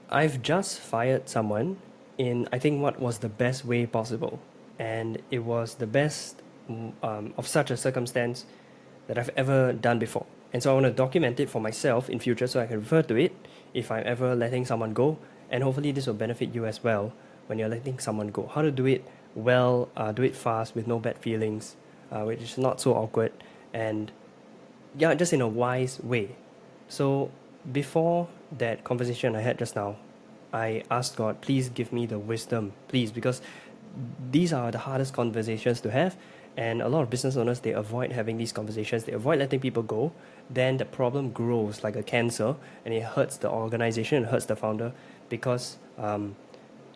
I've just fired someone in, I think, what was the best way possible. And it was the best of such a circumstance that I've ever done before. And so I want to document it for myself in future so I can refer to it if I'm ever letting someone go. And hopefully this will benefit you as well when you're letting someone go. How to do it well, do it fast with no bad feelings, which is not so awkward, and yeah, just in a wise way. So before that conversation I had just now, I asked God, please give me the wisdom, please, because these are the hardest conversations to have. And a lot of business owners, they avoid having these conversations, they avoid letting people go. Then the problem grows like a cancer and it hurts the organization, it hurts the founder because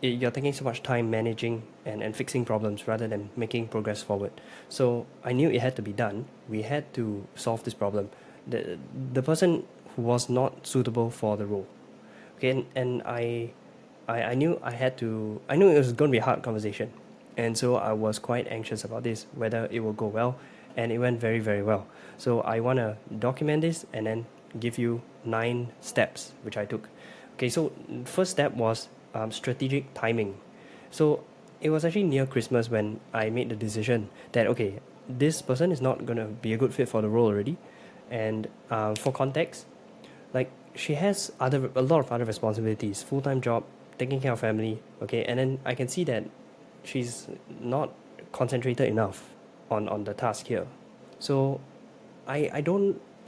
you're taking so much time managing and fixing problems rather than making progress forward. So I knew it had to be done. We had to solve this problem. The person who was not suitable for the role. Okay, and I knew I had to. I knew it was going to be a hard conversation, and so I was quite anxious about this, whether it will go well, and it went very very well. So I want to document this and then give you 9 steps which I took. Okay, so first step was strategic timing. So it was actually near Christmas when I made the decision that okay, this person is not gonna be a good fit for the role already, and for context, like she has a lot of other responsibilities, full time job, taking care of family. Okay, and then I can see that she's not concentrated enough on the task here. So I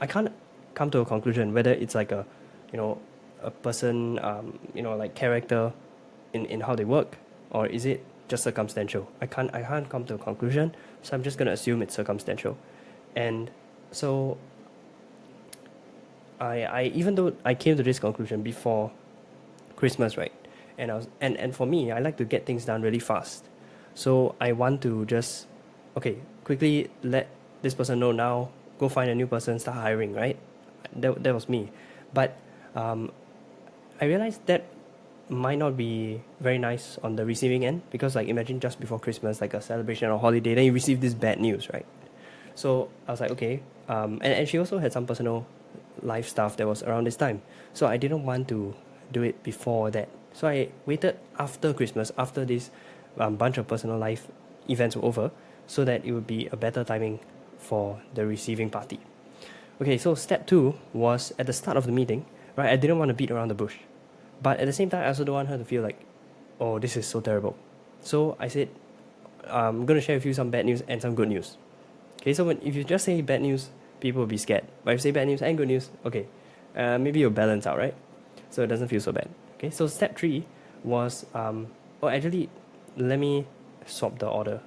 can't come to a conclusion whether it's like a you know a person like character in how they work, or is it just circumstantial. I can't come to a conclusion, so I'm just gonna assume it's circumstantial. And so I even though I came to this conclusion before Christmas, right? And I was and for me, I like to get things done really fast. So I want to just okay, quickly let this person know now, go find a new person, start hiring, right? That was me. But um, I realized that might not be very nice on the receiving end because like imagine just before Christmas, like a celebration or holiday, then you receive this bad news, right? So I was like, okay. And she also had some personal life stuff that was around this time. So I didn't want to do it before that. So I waited after Christmas, after this bunch of personal life events were over, so that it would be a better timing for the receiving party. Okay, so step two was at the start of the meeting, right? I didn't want to beat around the bush. But at the same time, I also don't want her to feel like, oh, this is so terrible. So I said, I'm going to share with you some bad news and some good news. Okay, so if you just say bad news, people will be scared. But if you say bad news and good news, okay, maybe you'll balance out, right? So it doesn't feel so bad. Okay, so step three was, actually, let me swap the order.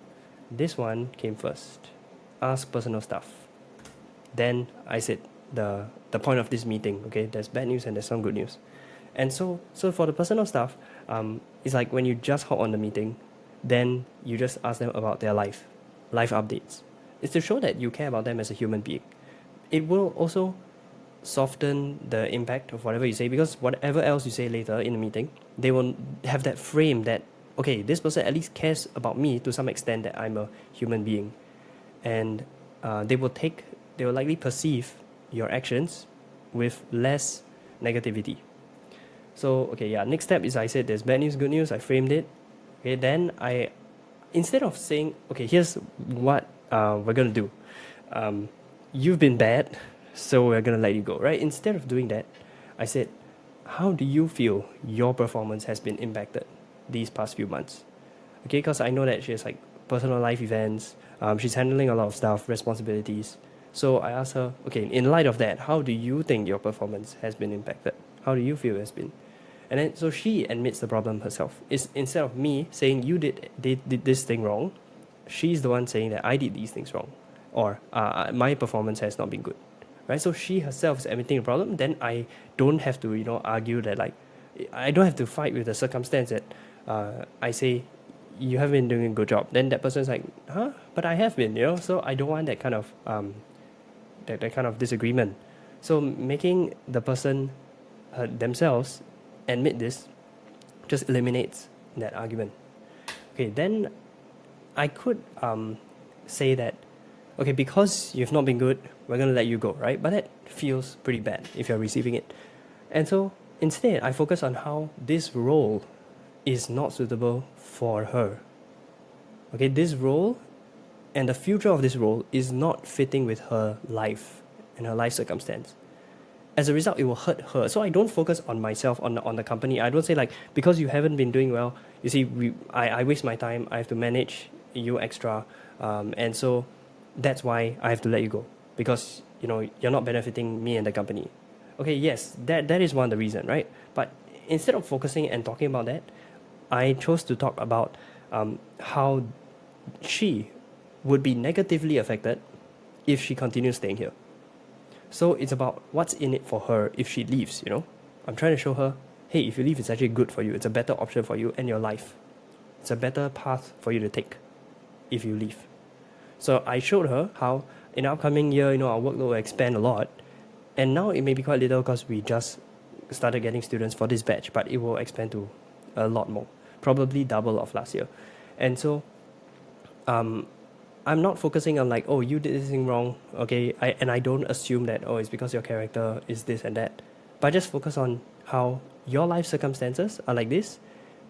This one came first. Ask personal stuff. Then I said the point of this meeting. Okay, there's bad news and there's some good news. And so for the personal stuff, it's like when you just hop on the meeting, then you just ask them about their life updates. It's to show that you care about them as a human being. It will also soften the impact of whatever you say because whatever else you say later in the meeting, they will have that frame that okay, this person at least cares about me to some extent that I'm a human being, and they will likely perceive your actions with less negativity. So okay, yeah. Next step is I said there's bad news, good news. I framed it. Okay, then I instead of saying okay, here's what we're gonna do. You've been bad, so we're gonna let you go, right? Instead of doing that, I said, how do you feel your performance has been impacted these past few months? Okay, because I know that she has like personal life events. She's handling a lot of stuff, responsibilities. So I asked her, okay, in light of that, how do you think your performance has been impacted? How do you feel it has been? And then so she admits the problem herself. It's instead of me saying you did this thing wrong, she's the one saying that I did these things wrong, or my performance has not been good, right? So she herself is admitting the problem. Then I don't have to argue that like I don't have to fight with the circumstance that I say you haven't been doing a good job. Then that person's like, huh? But I have been, So I don't want that kind of that kind of disagreement. So making the person themselves admit this just eliminates that argument. Okay, then I could say that, okay, because you've not been good, we're going to let you go, right? But that feels pretty bad if you're receiving it. And so Instead, I focus on how this role is not suitable for her. Okay, this role and the future of this role is not fitting with her life and her life circumstance. As a result, it will hurt her. So I don't focus on myself, on the company. I don't say like, because you haven't been doing well, you see, I waste my time. I have to manage you extra, and so that's why I have to let you go, because you're not benefiting me and the company. Okay, yes, that is one of the reason, right? But instead of focusing and talking about that, I chose to talk about how she would be negatively affected if she continues staying here. So it's about what's in it for her if she leaves, I'm trying to show her, hey, if you leave, it's actually good for you. It's a better option for you and your life. It's a better path for you to take if you leave. So I showed her how in the upcoming year, our workload will expand a lot. And now it may be quite little because we just started getting students for this batch, but it will expand to a lot more, probably double of last year. And so I'm not focusing on like, oh, you did this thing wrong, okay? I don't assume that, oh, it's because your character is this and that. But I just focus on how your life circumstances are like this.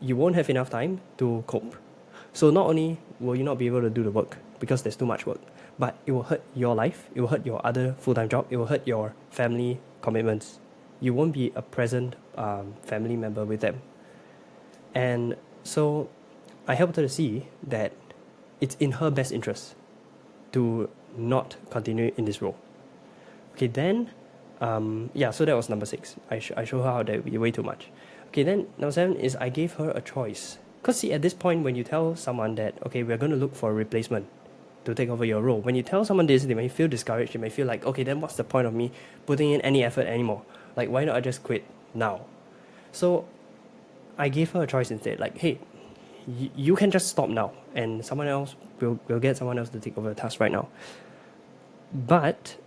You won't have enough time to cope. So not only will you not be able to do the work because there's too much work, but it will hurt your life, it will hurt your other full-time job, it will hurt your family commitments. You won't be a present family member with them. And so I helped her to see that it's in her best interest to not continue in this role. Okay, then, so that was number 6. I show her how that would be way too much. Okay, then number 7 is I gave her a choice. Because see, at this point, when you tell someone that, okay, we're going to look for a replacement to take over your role, when you tell someone this, they may feel discouraged. They may feel like, okay, then what's the point of me putting in any effort anymore? Like, why not I just quit now? So I gave her a choice instead. Like, hey, you can just stop now, and someone else will get someone else to take over the task right now. But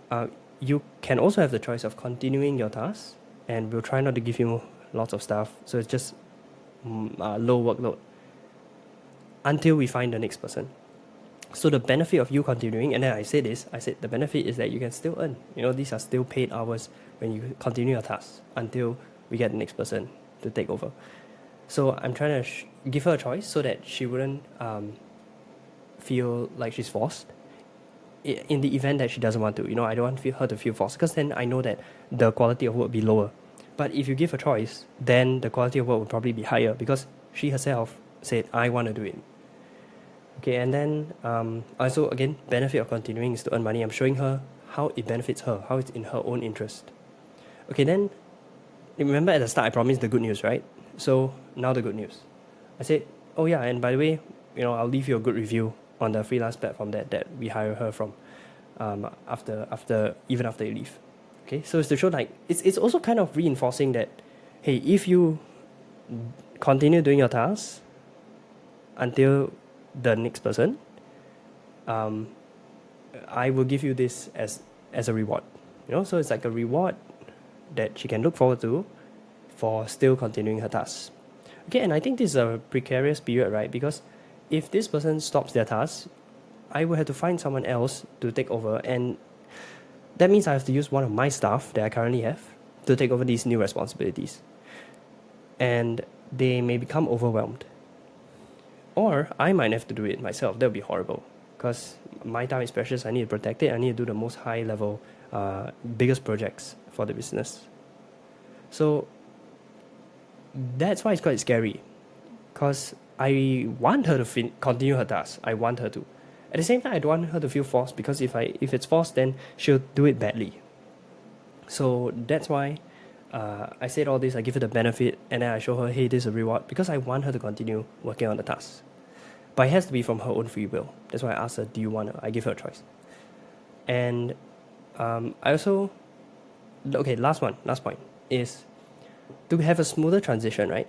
you can also have the choice of continuing your task, and we'll try not to give you lots of stuff. So it's just low workload until we find the next person. So the benefit of you continuing, and then I said the benefit is that you can still earn. These are still paid hours when you continue your task until we get the next person to take over. So I'm trying to give her a choice so that she wouldn't feel like she's forced in the event that she doesn't want to. I don't want her to feel forced, because then I know that the quality of work will be lower. But if you give a choice, then the quality of work will probably be higher, because she herself said, I want to do it. Okay, and then also, again, benefit of continuing is to earn money. I'm showing her how it benefits her, how it's in her own interest. Okay, then remember at the start I promised the good news, right? So now the good news. I said, oh yeah, and by the way, I'll leave you a good review on the freelance platform that we hire her from after you leave. Okay, so it's to show like it's also kind of reinforcing that, hey, if you continue doing your tasks until the next person, I will give you this as a reward. So it's like a reward that she can look forward to for still continuing her tasks. Okay, and I think this is a precarious period, right? Because if this person stops their tasks, I will have to find someone else to take over, and that means I have to use one of my staff that I currently have to take over these new responsibilities. And they may become overwhelmed. Or I might have to do it myself. That would be horrible, because my time is precious. I need to protect it. I need to do the most high level, biggest projects for the business. So that's why it's quite scary, because I want her to continue her task. I want her to. At the same time, I don't want her to feel forced, because if it's forced, then she'll do it badly. So that's why I said all this. I give her the benefit, and then I show her, hey, this is a reward, because I want her to continue working on the task. But it has to be from her own free will. That's why I asked her, do you want to? I give her a choice. And I also, okay, last point is to have a smoother transition, right?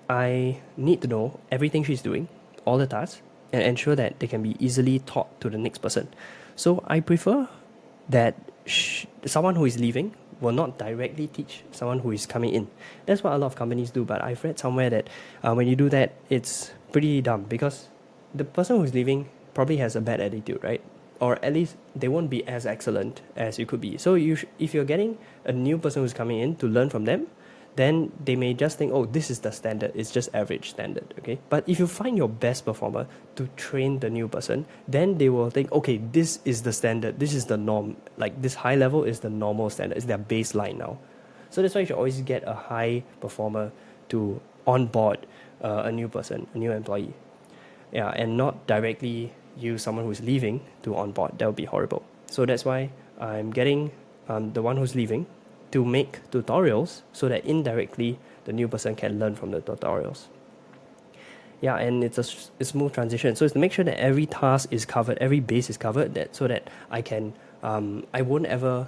I need to know everything she's doing, all the tasks, and ensure that they can be easily taught to the next person. So I prefer that someone who is leaving will not directly teach someone who is coming in. That's what a lot of companies do, but I've read somewhere that when you do that, it's pretty dumb, because the person who's leaving probably has a bad attitude, right? or at least they won't be as excellent as you could be. So if you're getting a new person who's coming in to learn from them, then they may just think, oh, this is the standard, it's just average standard, okay? But if you find your best performer to train the new person, then they will think, okay, this is the standard, this is the norm, like this high level is the normal standard, it's their baseline now. So that's why you should always get a high performer to onboard a new person, a new employee. Yeah, and not directly use someone who's leaving to onboard. That would be horrible. So that's why I'm getting the one who's leaving to make tutorials so that indirectly the new person can learn from the tutorials. Yeah, and it's a smooth transition. So it's to make sure that every task is covered, every base is covered, that so that I can I won't ever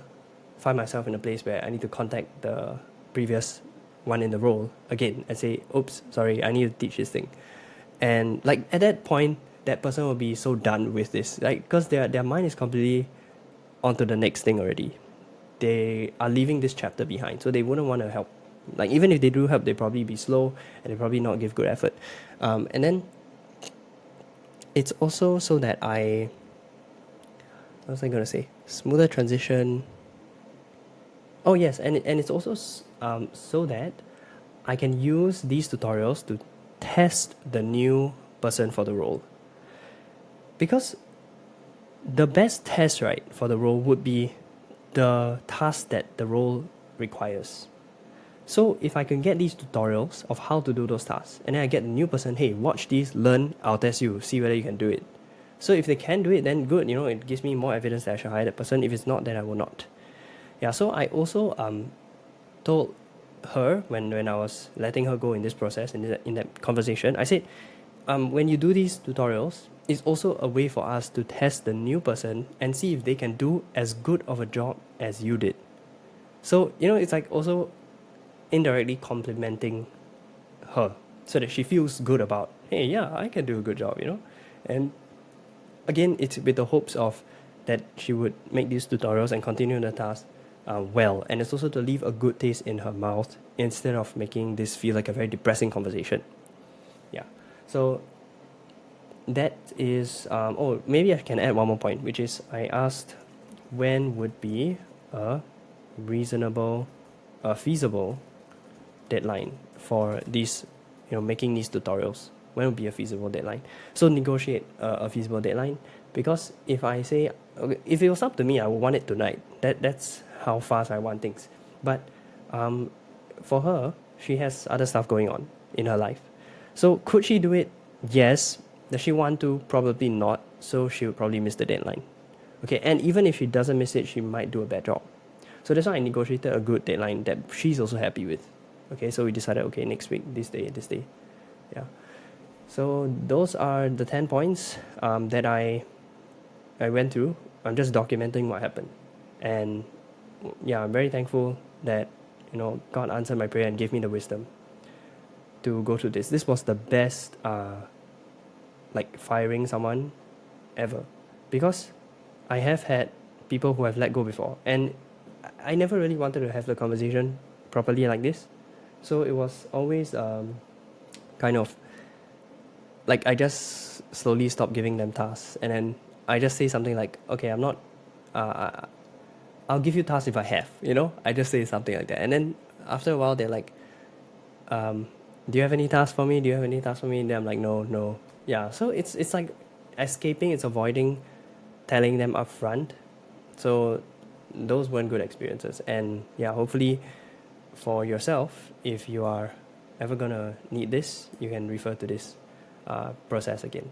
find myself in a place where I need to contact the previous one in the role again and say, oops, sorry, I need to teach this thing. And like at that point, that person will be so done with this, like, because their mind is completely onto the next thing already. They are leaving this chapter behind, so they wouldn't want to help. Like, even if they do help, they probably be slow and they probably not give good effort. And then it's also so that what was I gonna say? Smoother transition. Oh yes, and it's also so that I can use these tutorials to test the new person for the role. Because the best test, right, for the role would be the task that the role requires. So if I can get these tutorials of how to do those tasks, and then I get the new person, hey, watch these, learn, I'll test you, see whether you can do it. So if they can do it, then good, it gives me more evidence that I should hire that person. If it's not, then I will not. Yeah, so I also told her when I was letting her go in this process, in that conversation, I said, when you do these tutorials, it's also a way for us to test the new person and see if they can do as good of a job as you did. So, it's like also indirectly complimenting her so that she feels good about, hey, yeah, I can do a good job, And again, it's with the hopes of that she would make these tutorials and continue the task well. And it's also to leave a good taste in her mouth instead of making this feel like a very depressing conversation. Yeah. So that is, maybe I can add one more point, which is I asked when would be a reasonable, feasible deadline for these, making these tutorials. When would be a feasible deadline? So negotiate a feasible deadline, because if I say, okay, if it was up to me, I would want it tonight. That's how fast I want things. But for her, she has other stuff going on in her life. So could she do it? Yes. Does she want to? Probably not. So she would probably miss the deadline. Okay, and even if she doesn't miss it, she might do a bad job. So that's why I negotiated a good deadline that she's also happy with. Okay, so we decided, okay, next week, this day. Yeah. So those are the 10 points that I went through. I'm just documenting what happened. And yeah, I'm very thankful that, God answered my prayer and gave me the wisdom to go through this. This was the best firing someone ever, because I have had people who have let go before, and I never really wanted to have the conversation properly like this. So it was always kind of like I just slowly stopped giving them tasks, and then I just say something like, okay, I'm not I'll give you tasks if I have, I just say something like that. And then after a while they're like, do you have any tasks for me? And then I'm like, no. Yeah, so it's like escaping, it's avoiding telling them up front. So those weren't good experiences. And yeah, hopefully for yourself, if you are ever gonna need this, you can refer to this process again.